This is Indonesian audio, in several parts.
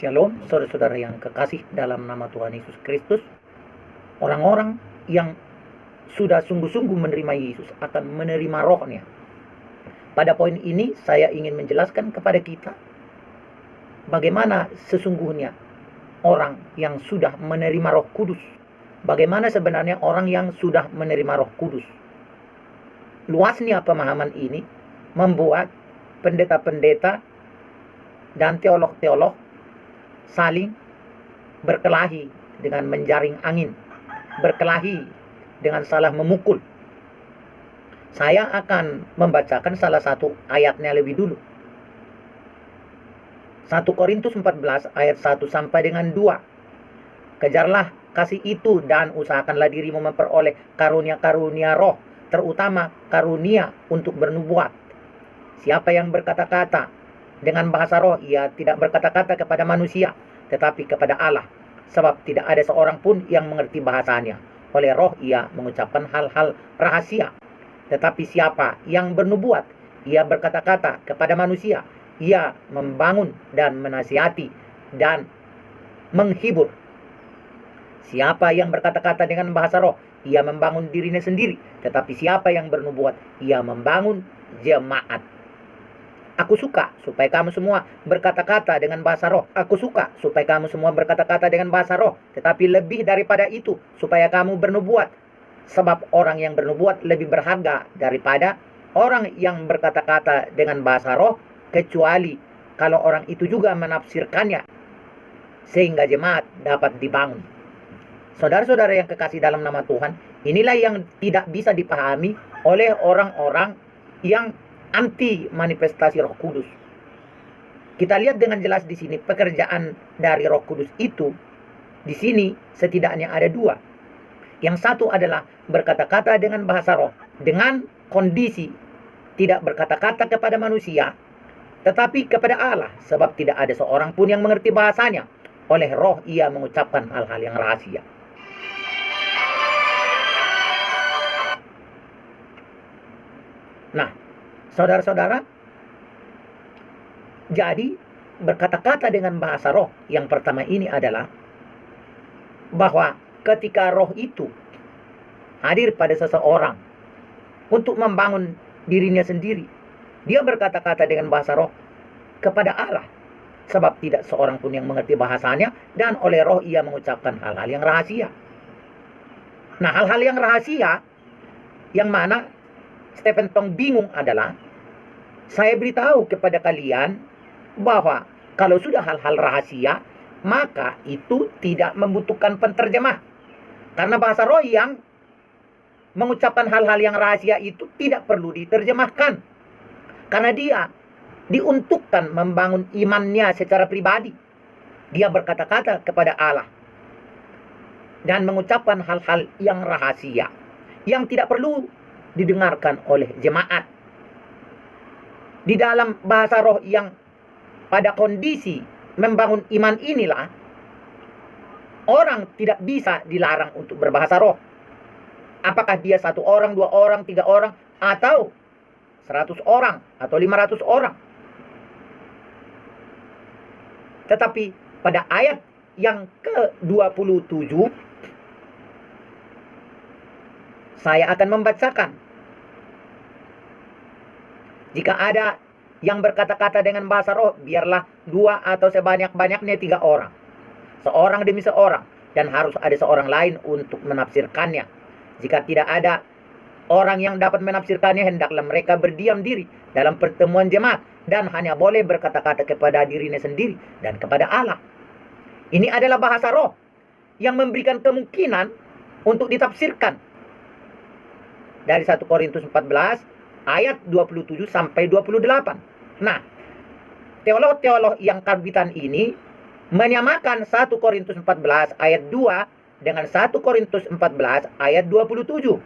Shalom, saudara-saudara yang kekasih dalam nama Tuhan Yesus Kristus. Orang-orang yang sudah sungguh-sungguh menerima Yesus akan menerima rohnya. Pada poin ini saya ingin menjelaskan kepada kita bagaimana sesungguhnya orang yang sudah menerima Roh Kudus. Bagaimana sebenarnya orang yang sudah menerima Roh Kudus. Luasnya pemahaman ini membuat pendeta-pendeta dan teolog-teolog saling berkelahi dengan menjaring angin, berkelahi dengan salah memukul. Saya akan membacakan salah satu ayatnya lebih dulu. 1 Korintus 14 ayat 1 sampai dengan 2. Kejarlah kasih itu dan usahakanlah dirimu memperoleh karunia-karunia roh, terutama karunia untuk bernubuat. Siapa yang berkata-kata dengan bahasa roh, ia tidak berkata-kata kepada manusia, tetapi kepada Allah. Sebab tidak ada seorang pun yang mengerti bahasanya. Oleh roh ia mengucapkan hal-hal rahasia. Tetapi siapa yang bernubuat, ia berkata-kata kepada manusia. Ia membangun dan menasihati dan menghibur. Siapa yang berkata-kata dengan bahasa roh, ia membangun dirinya sendiri. Tetapi siapa yang bernubuat, ia membangun jemaat. Aku suka supaya kamu semua berkata-kata dengan bahasa roh. Aku suka supaya kamu semua berkata-kata dengan bahasa roh. Tetapi lebih daripada itu, supaya kamu bernubuat. Sebab orang yang bernubuat lebih berharga daripada orang yang berkata-kata dengan bahasa roh, kecuali kalau orang itu juga menafsirkannya, sehingga jemaat dapat dibangun. Saudara-saudara yang kekasih dalam nama Tuhan, inilah yang tidak bisa dipahami oleh orang-orang yang anti manifestasi Roh Kudus. Kita lihat dengan jelas di sini pekerjaan dari Roh Kudus itu. Di sini setidaknya ada dua. Yang satu adalah berkata-kata dengan bahasa roh dengan kondisi tidak berkata-kata kepada manusia, tetapi kepada Allah, sebab tidak ada seorang pun yang mengerti bahasanya. Oleh roh ia mengucapkan hal-hal yang rahasia. Nah, saudara-saudara, jadi berkata-kata dengan bahasa roh yang pertama ini adalah bahwa ketika roh itu hadir pada seseorang untuk membangun dirinya sendiri, dia berkata-kata dengan bahasa roh kepada Allah, sebab tidak seorang pun yang mengerti bahasanya, dan oleh roh ia mengucapkan hal-hal yang rahasia. Nah, hal-hal yang rahasia yang mana Stephen Tong bingung adalah, saya beritahu kepada kalian bahwa kalau sudah hal-hal rahasia, maka itu tidak membutuhkan penterjemah. Karena bahasa roh yang mengucapkan hal-hal yang rahasia itu tidak perlu diterjemahkan. Karena dia diuntukkan membangun imannya secara pribadi. Dia berkata-kata kepada Allah dan mengucapkan hal-hal yang rahasia yang tidak perlu didengarkan oleh jemaat. Di dalam bahasa roh yang pada kondisi membangun iman inilah, orang tidak bisa dilarang untuk berbahasa roh. Apakah dia 1 orang, 2 orang, 3 orang, atau 100 orang, atau 500 orang. Tetapi pada ayat yang ke-27, saya akan membacakan. Jika ada yang berkata-kata dengan bahasa roh, biarlah 2 atau sebanyak-banyaknya 3 orang. Seorang demi seorang. Dan harus ada seorang lain untuk menafsirkannya. Jika tidak ada orang yang dapat menafsirkannya, hendaklah mereka berdiam diri dalam pertemuan jemaat. Dan hanya boleh berkata-kata kepada dirinya sendiri dan kepada Allah. Ini adalah bahasa roh yang memberikan kemungkinan untuk ditafsirkan. Dari 1 Korintus 14 ayat 27 sampai 28. Nah, teolog-teolog yang karbitan ini menyamakan 1 Korintus 14 ayat 2 dengan 1 Korintus 14 ayat 27.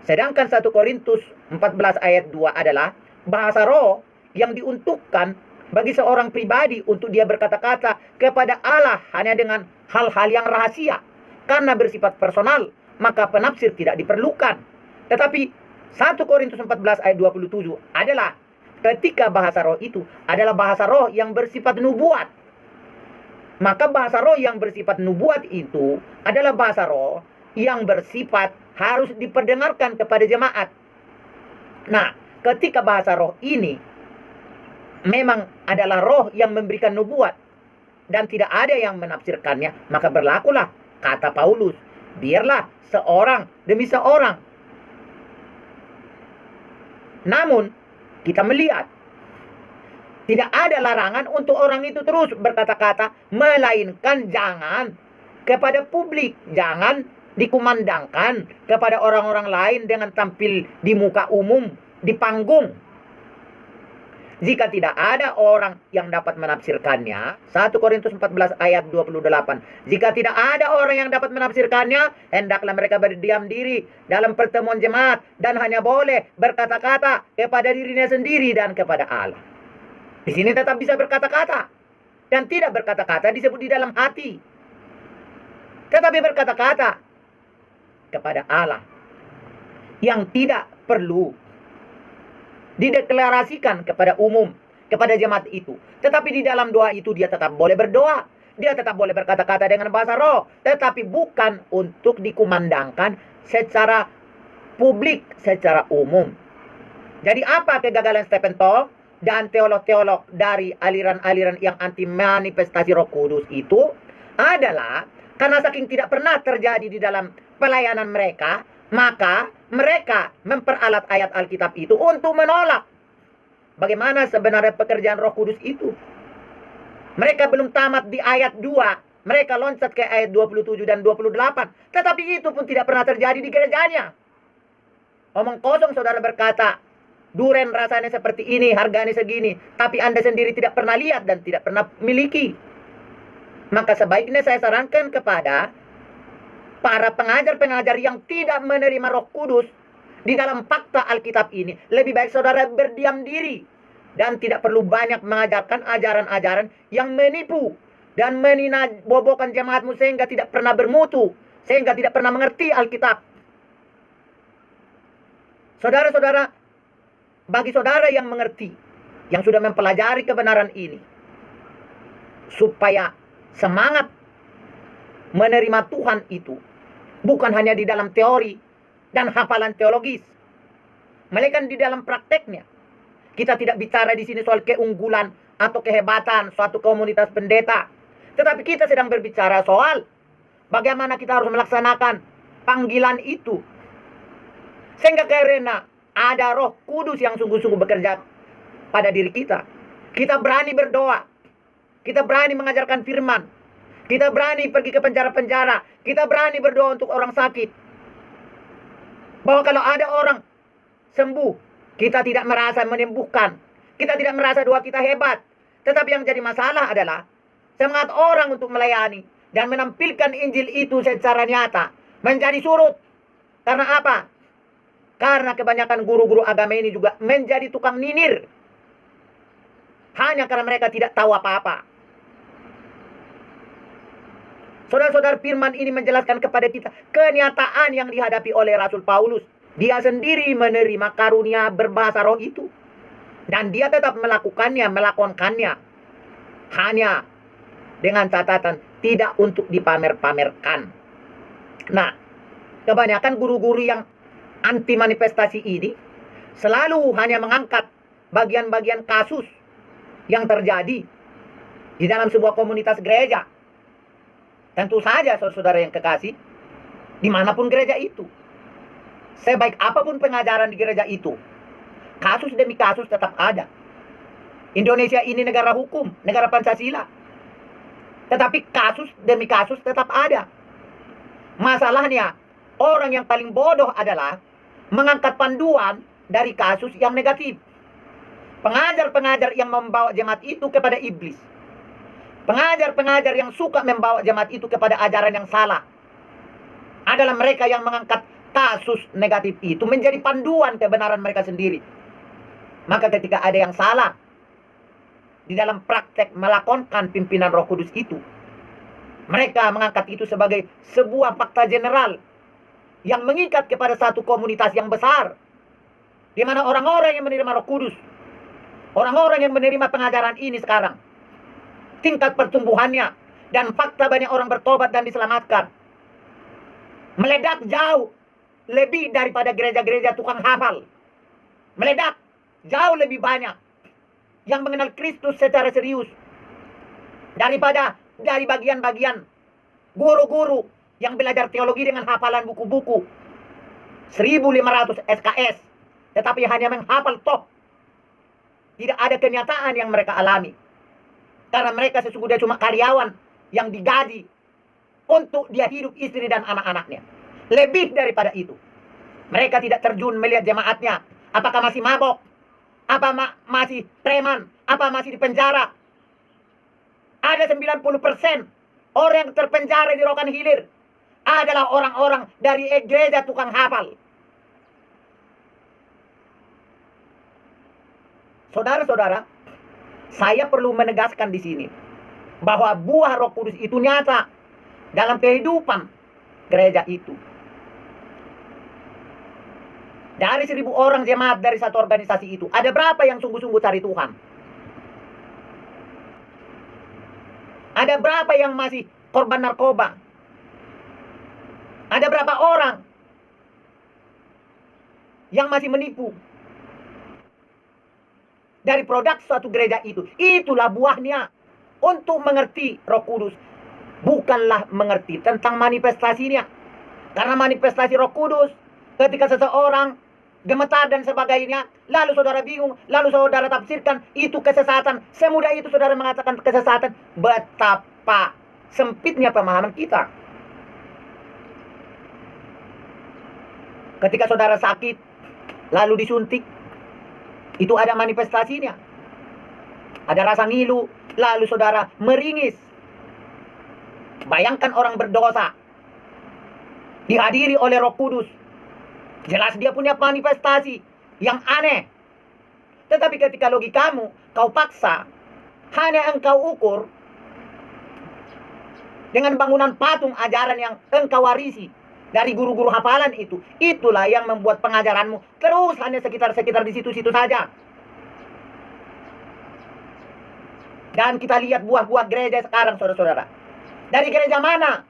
Sedangkan 1 Korintus 14 ayat 2 adalah bahasa roh yang diuntukkan bagi seorang pribadi untuk dia berkata-kata kepada Allah hanya dengan hal-hal yang rahasia. Karena bersifat personal, maka penafsir tidak diperlukan. Tetapi 1 Korintus 14 ayat 27 adalah ketika bahasa roh itu adalah bahasa roh yang bersifat nubuat. Maka bahasa roh yang bersifat nubuat itu adalah bahasa roh yang bersifat harus diperdengarkan kepada jemaat. Nah, ketika bahasa roh ini memang adalah roh yang memberikan nubuat dan tidak ada yang menafsirkannya, maka berlakulah kata Paulus, biarlah seorang demi seorang. Namun, kita melihat tidak ada larangan untuk orang itu terus berkata-kata, melainkan jangan kepada publik, jangan dikumandangkan kepada orang-orang lain dengan tampil di muka umum, di panggung. Jika tidak ada orang yang dapat menafsirkannya, 1 Korintus 14 ayat 28. Jika tidak ada orang yang dapat menafsirkannya, hendaklah mereka berdiam diri dalam pertemuan jemaat dan hanya boleh berkata-kata kepada dirinya sendiri dan kepada Allah. Di sini tetap bisa berkata-kata. Dan tidak berkata-kata disebut di dalam hati. Tetapi berkata-kata kepada Allah. Yang tidak perlu dideklarasikan kepada umum, kepada jemaat itu. Tetapi di dalam doa itu dia tetap boleh berdoa. Dia tetap boleh berkata-kata dengan bahasa roh. Tetapi bukan untuk dikumandangkan secara publik, secara umum. Jadi apa kegagalan Stephen Tong dan teolog-teolog dari aliran-aliran yang anti manifestasi Roh Kudus itu adalah karena saking tidak pernah terjadi di dalam pelayanan mereka, maka mereka memperalat ayat Alkitab itu untuk menolak bagaimana sebenarnya pekerjaan Roh Kudus itu. Mereka belum tamat di ayat 2, mereka loncat ke ayat 27 dan 28, tetapi itu pun tidak pernah terjadi di gerejanya. Omong kosong saudara berkata, duren rasanya seperti ini, harganya segini, tapi Anda sendiri tidak pernah lihat dan tidak pernah miliki. Maka sebaiknya saya sarankan kepada para pengajar-pengajar yang tidak menerima Roh Kudus di dalam fakta Alkitab ini, lebih baik saudara berdiam diri dan tidak perlu banyak mengajarkan ajaran-ajaran yang menipu dan meninabobokan jemaatmu sehingga tidak pernah bermutu, sehingga tidak pernah mengerti Alkitab. Saudara-saudara, bagi saudara yang mengerti, yang sudah mempelajari kebenaran ini, supaya semangat menerima Tuhan itu bukan hanya di dalam teori dan hafalan teologis, melainkan di dalam prakteknya. Kita tidak bicara di sini soal keunggulan atau kehebatan suatu komunitas pendeta, tetapi kita sedang berbicara soal bagaimana kita harus melaksanakan panggilan itu, sehingga karena ada Roh Kudus yang sungguh-sungguh bekerja pada diri kita, kita berani berdoa, kita berani mengajarkan firman, kita berani pergi ke penjara-penjara, kita berani berdoa untuk orang sakit. Bahwa kalau ada orang sembuh, kita tidak merasa menyembuhkan, kita tidak merasa doa kita hebat. Tetapi yang jadi masalah adalah semangat orang untuk melayani dan menampilkan Injil itu secara nyata menjadi surut. Karena apa? Karena kebanyakan guru-guru agama ini juga menjadi tukang ninir. Hanya karena mereka tidak tahu apa-apa. Saudara-saudara, firman ini menjelaskan kepada kita kenyataan yang dihadapi oleh Rasul Paulus. Dia sendiri menerima karunia berbahasa roh itu. Dan dia tetap melakukannya. Hanya dengan catatan tidak untuk dipamer-pamerkan. Nah, kebanyakan guru-guru yang anti manifestasi ini selalu hanya mengangkat bagian-bagian kasus yang terjadi di dalam sebuah komunitas gereja. Tentu saja saudara yang kekasih, dimanapun gereja itu, sebaik apapun pengajaran di gereja itu, kasus demi kasus tetap ada. Indonesia ini negara hukum, negara Pancasila, tetapi kasus demi kasus tetap ada. Masalahnya, orang yang paling bodoh adalah mengangkat panduan dari kasus yang negatif. Pengajar-pengajar yang membawa jemaat itu kepada iblis. Pengajar-pengajar yang suka membawa jemaat itu kepada ajaran yang salah adalah mereka yang mengangkat kasus negatif itu menjadi panduan kebenaran mereka sendiri. Maka ketika ada yang salah di dalam praktek melakonkan pimpinan Roh Kudus itu, mereka mengangkat itu sebagai sebuah fakta general yang mengikat kepada satu komunitas yang besar, di mana orang-orang yang menerima Roh Kudus, orang-orang yang menerima pengajaran ini sekarang, tingkat pertumbuhannya, Dan fakta banyak orang bertobat dan diselamatkan. Meledak jauh lebih daripada gereja-gereja tukang hafal. Meledak jauh lebih banyak yang mengenal Kristus secara serius daripada dari bagian-bagian guru-guru yang belajar teologi dengan hafalan buku-buku 1.500 SKS, tetapi hanya menghafal top. Tidak ada kenyataan yang mereka alami. Karena mereka sesungguhnya cuma karyawan yang digaji untuk dia hidup istri dan anak-anaknya. Lebih daripada itu. Mereka tidak terjun melihat jemaatnya. Apakah masih mabok? Apa masih preman? Apa masih di penjara? Ada 90% orang yang terpenjara di Rokan Hilir adalah orang-orang dari gereja tukang hafal. Saudara-saudara, saya perlu menegaskan di sini bahwa buah Roh Kudus itu nyata dalam kehidupan gereja itu. Dari 1.000 orang jemaat dari satu organisasi itu, ada berapa yang sungguh-sungguh cari Tuhan? Ada berapa yang masih korban narkoba? Ada berapa orang yang masih menipu? Dari produk suatu gereja itu. Itulah buahnya. Untuk mengerti Roh Kudus, bukanlah mengerti tentang manifestasinya. Karena manifestasi Roh Kudus, ketika seseorang gemetar dan sebagainya, lalu saudara bingung, lalu saudara tafsirkan itu kesesatan. Semudah itu saudara mengatakan kesesatan. Betapa sempitnya pemahaman kita. Ketika saudara sakit, lalu disuntik, itu ada manifestasinya. Ada rasa ngilu, lalu saudara meringis. Bayangkan orang berdosa dihadiri oleh Roh Kudus. Jelas dia punya manifestasi yang aneh. Tetapi ketika logikamu kau paksa, hanya engkau ukur dengan bangunan patung ajaran yang engkau warisi dari guru-guru hafalan itu. Itulah yang membuat pengajaranmu terus hanya sekitar-sekitar di situ-situ saja. Dan kita lihat buah-buah gereja sekarang, saudara-saudara. Dari gereja mana?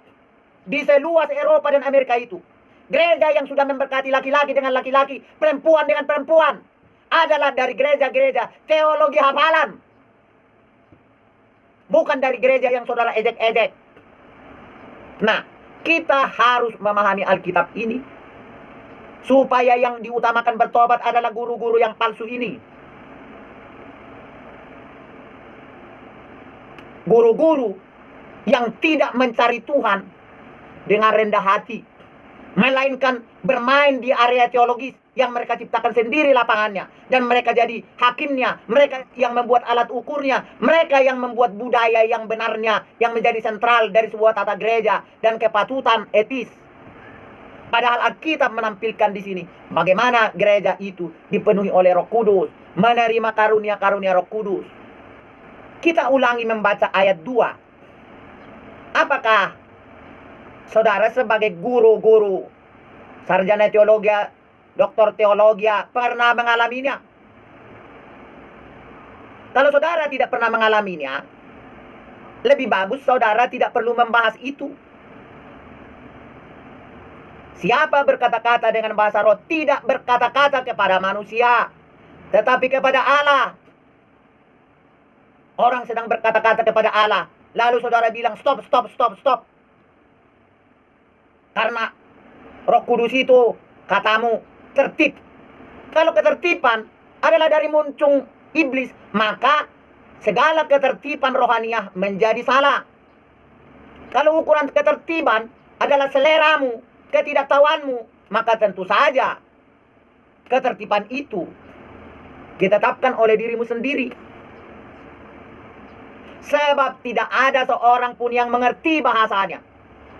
Di seluas Eropa dan Amerika itu. Gereja yang sudah memberkati laki-laki dengan laki-laki, perempuan dengan perempuan, adalah dari gereja-gereja teologi hafalan. Bukan dari gereja yang saudara ejek-ejek. Nah, kita harus memahami Alkitab ini supaya yang diutamakan bertobat adalah guru-guru yang palsu ini. Guru-guru yang tidak mencari Tuhan dengan rendah hati, melainkan bermain di area teologis yang mereka ciptakan sendiri lapangannya, dan mereka jadi hakimnya, mereka yang membuat alat ukurnya, mereka yang membuat budaya yang benarnya yang menjadi sentral dari sebuah tata gereja dan kepatutan etis. Padahal Alkitab menampilkan di sini bagaimana gereja itu dipenuhi oleh Roh Kudus, menerima karunia-karunia Roh Kudus. Kita ulangi membaca ayat 2. Apakah saudara sebagai guru-guru, sarjana teologi, doktor teologi pernah mengalaminya? Kalau saudara tidak pernah mengalaminya, lebih bagus saudara tidak perlu membahas itu. Siapa berkata-kata dengan bahasa roh tidak berkata-kata kepada manusia, tetapi kepada Allah. Orang sedang berkata-kata kepada Allah, lalu saudara bilang stop. Karena Roh Kudus itu katamu tertib. Kalau ketertiban adalah dari muncung iblis, maka segala ketertiban rohaniah menjadi salah. Kalau ukuran ketertiban adalah seleramu, ketidaktahuanmu, maka tentu saja ketertiban itu ditetapkan oleh dirimu sendiri. Sebab tidak ada seorang pun yang mengerti bahasanya.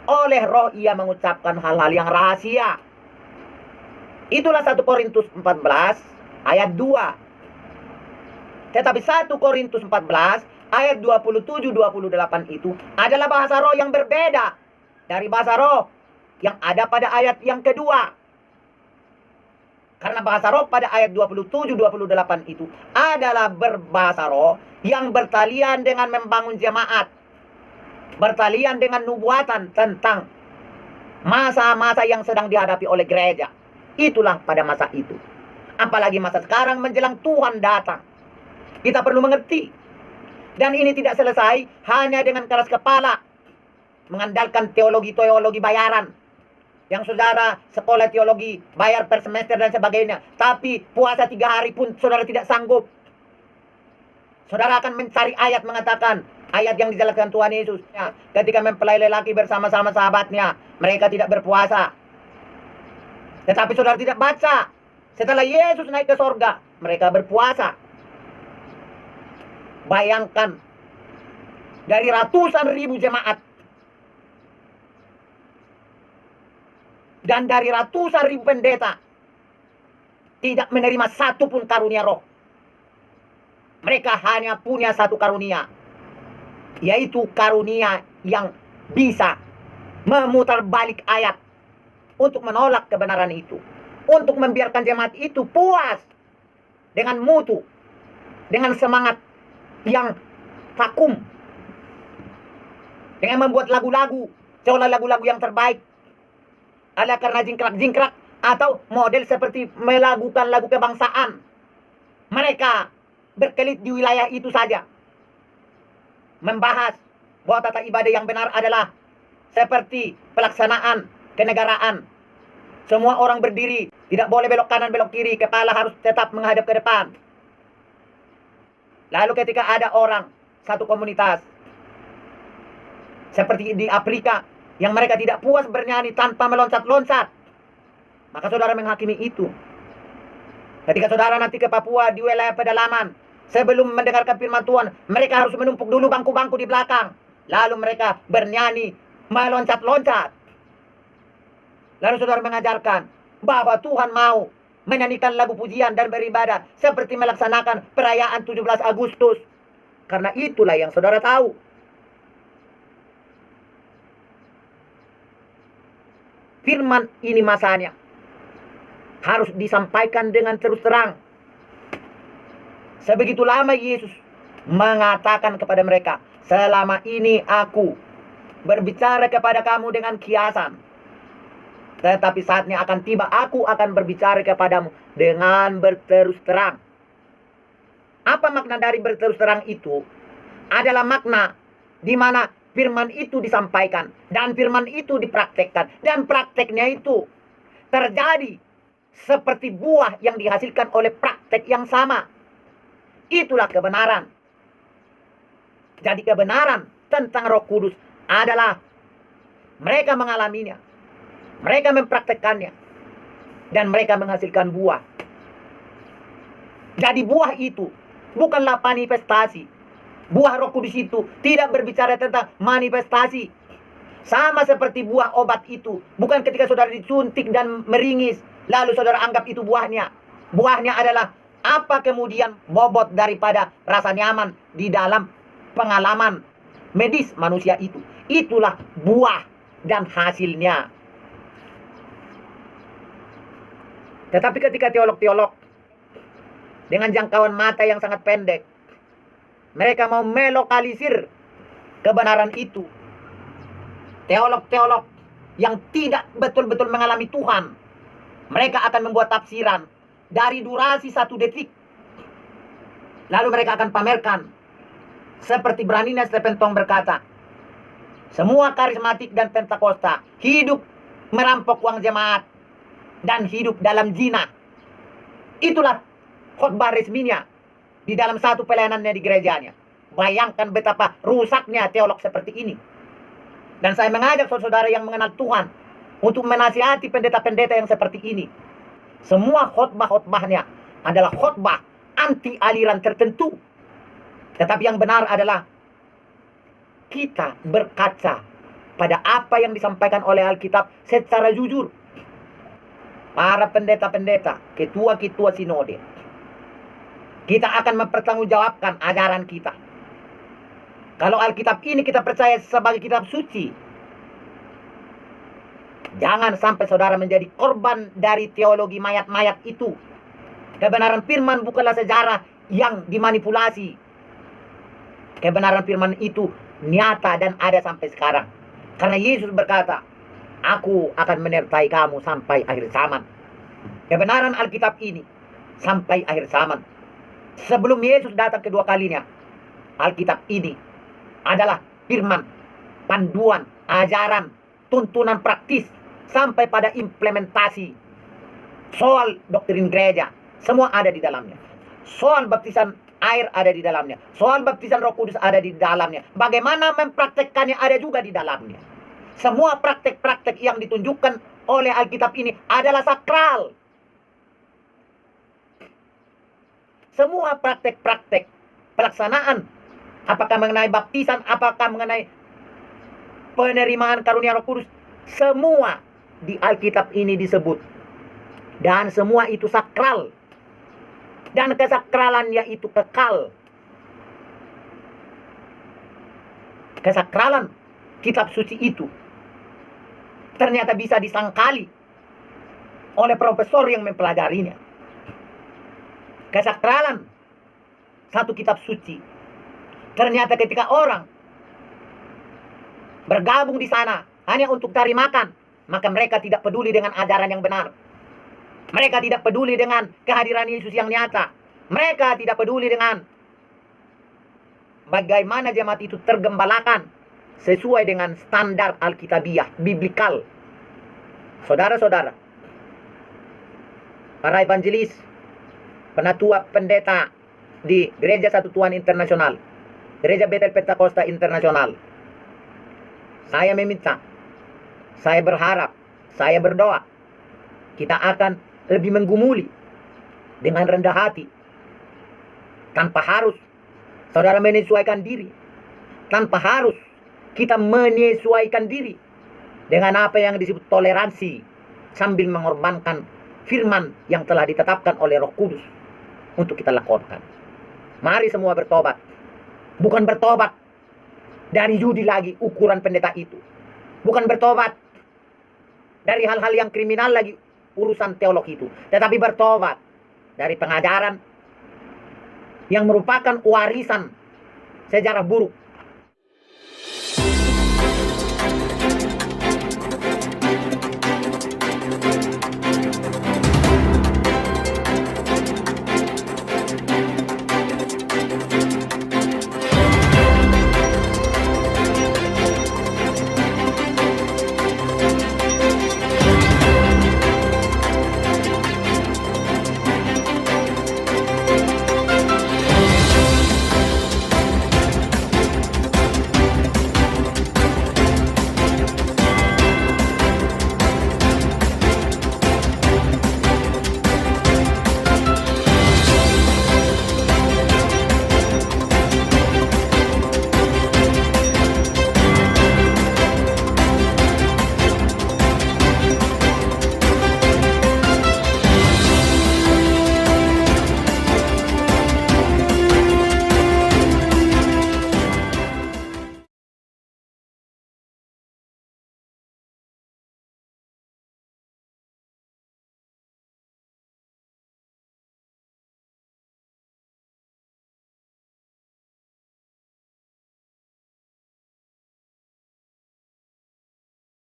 Oleh roh ia mengucapkan hal-hal yang rahasia. Itulah 1 Korintus 14 ayat 2. Tetapi 1 Korintus 14 ayat 27-28 itu adalah bahasa roh yang berbeda dari bahasa roh yang ada pada ayat yang kedua. Karena bahasa roh pada ayat 27-28 itu adalah berbahasa roh yang bertalian dengan membangun jemaat. bertalian dengan nubuatan tentang masa-masa yang sedang dihadapi oleh gereja. Itulah pada masa itu. Apalagi masa sekarang menjelang Tuhan datang. Kita perlu mengerti. Dan ini tidak selesai hanya dengan keras kepala mengandalkan teologi-teologi bayaran. Yang saudara sekolah teologi bayar per semester dan sebagainya. Tapi puasa 3 hari pun saudara tidak sanggup. Saudara akan mencari ayat mengatakan, ayat yang dijelaskan Tuhan Yesus. Ya, ketika mempelai lelaki bersama-sama sahabatnya, mereka tidak berpuasa. Tetapi saudara tidak baca. Setelah Yesus naik ke sorga, mereka berpuasa. Bayangkan, dari ratusan ribu jemaat dan dari ratusan ribu pendeta tidak menerima satu pun karunia roh. Mereka hanya punya satu karunia, yaitu karunia yang bisa memutar balik ayat untuk menolak kebenaran itu, untuk membiarkan jemaat itu puas dengan mutu, dengan semangat yang vakum, dengan membuat lagu-lagu seolah lagu-lagu yang terbaik ala karena jingkrak-jingkrak atau model seperti melakukan lagu kebangsaan. Mereka berkelit di wilayah itu saja, membahas bahwa tata ibadah yang benar adalah seperti pelaksanaan kenegaraan. Semua orang berdiri, tidak boleh belok kanan belok kiri, kepala harus tetap menghadap ke depan. Lalu ketika ada orang, satu komunitas, seperti di Afrika, yang mereka tidak puas bernyanyi tanpa meloncat-loncat, maka saudara menghakimi itu. Ketika saudara nanti ke Papua di wilayah pedalaman, sebelum mendengarkan firman Tuhan, mereka harus menumpuk dulu bangku-bangku di belakang. Lalu mereka bernyanyi, meloncat-loncat. Lalu saudara mengajarkan bahwa Tuhan mau menyanyikan lagu pujian dan beribadah seperti melaksanakan perayaan 17 Agustus. Karena itulah yang saudara tahu. Firman ini masanya harus disampaikan dengan terus terang. Sebegitu lama Yesus mengatakan kepada mereka, selama ini aku berbicara kepada kamu dengan kiasan. Tetapi saatnya akan tiba, aku akan berbicara kepadamu dengan berterus terang. Apa makna dari berterus terang itu? Adalah makna di mana firman itu disampaikan dan firman itu dipraktekkan. Dan prakteknya itu terjadi seperti buah yang dihasilkan oleh praktek yang sama. Itulah kebenaran. Jadi kebenaran tentang Roh Kudus adalah mereka mengalaminya, mereka mempraktekkannya, dan mereka menghasilkan buah. Jadi buah itu bukanlah manifestasi. Buah Roh Kudus itu tidak berbicara tentang manifestasi. Sama seperti buah obat itu. Bukan ketika saudara disuntik dan meringis, lalu saudara anggap itu buahnya. Buahnya adalah apa kemudian bobot daripada rasa nyaman di dalam pengalaman medis manusia itu. Itulah buah dan hasilnya. Tetapi ketika teolog-teolog dengan jangkauan mata yang sangat pendek, mereka mau melokalisir kebenaran itu. Teolog-teolog yang tidak betul-betul mengalami Tuhan, mereka akan membuat tafsiran dari durasi 1 detik. Lalu mereka akan pamerkan. Seperti beraninya Stephen Tong berkata, semua karismatik dan Pentakosta hidup merampok uang jemaat dan hidup dalam zina. Itulah khotbah resminya di dalam satu pelayanannya di gerejanya. Bayangkan betapa rusaknya teolog seperti ini. Dan saya mengajak saudara yang mengenal Tuhan untuk menasihati pendeta-pendeta yang seperti ini. Semua khotbah-khotbahnya adalah khotbah anti aliran tertentu. Tetapi yang benar adalah kita berkaca pada apa yang disampaikan oleh Alkitab secara jujur. Para pendeta-pendeta, ketua-ketua sinode, kita akan mempertanggungjawabkan ajaran kita. Kalau Alkitab ini kita percaya sebagai kitab suci, jangan sampai saudara menjadi korban dari teologi mayat-mayat itu. Kebenaran firman bukanlah sejarah yang dimanipulasi. Kebenaran firman itu nyata dan ada sampai sekarang. Karena Yesus berkata, aku akan menyertai kamu sampai akhir zaman. Kebenaran Alkitab ini sampai akhir zaman. Sebelum Yesus datang kedua kalinya, Alkitab ini adalah firman, panduan, ajaran, tuntunan praktis, sampai pada implementasi. Soal doktrin gereja, semua ada di dalamnya. Soal baptisan air ada di dalamnya. Soal baptisan Roh Kudus ada di dalamnya. Bagaimana mempraktekkannya ada juga di dalamnya. Semua praktek-praktek yang ditunjukkan oleh Alkitab ini adalah sakral. Semua praktek-praktek pelaksanaan, apakah mengenai baptisan, apakah mengenai penerimaan karunia Roh Kudus, semua di Alkitab ini disebut. Dan semua itu sakral. Dan kesakralannya itu kekal. Kesakralan kitab suci itu ternyata bisa disangkali oleh profesor yang mempelajarinya. Kesakralan satu kitab suci ternyata ketika orang bergabung di sana hanya untuk cari makan, maka mereka tidak peduli dengan ajaran yang benar. Mereka tidak peduli dengan kehadiran Yesus yang nyata. Mereka tidak peduli dengan bagaimana jemaat itu tergembalakan sesuai dengan standar Alkitabiah, biblikal. Saudara-saudara, para evangelis, penatua pendeta di Gereja Satu Tuhan Internasional, Gereja Betel Pentakosta Internasional, saya meminta, saya berharap, saya berdoa, kita akan lebih menggumuli dengan rendah hati, tanpa harus saudara menyesuaikan diri, tanpa harus kita menyesuaikan diri dengan apa yang disebut toleransi, sambil mengorbankan firman yang telah ditetapkan oleh Roh Kudus untuk kita lakukan. Mari semua bertobat. Bukan bertobat dari judi lagi ukuran pendeta itu. Bukan bertobat dari hal-hal yang kriminal lagi urusan teologi itu. Tetapi bertobat dari pengajaran yang merupakan warisan sejarah buruk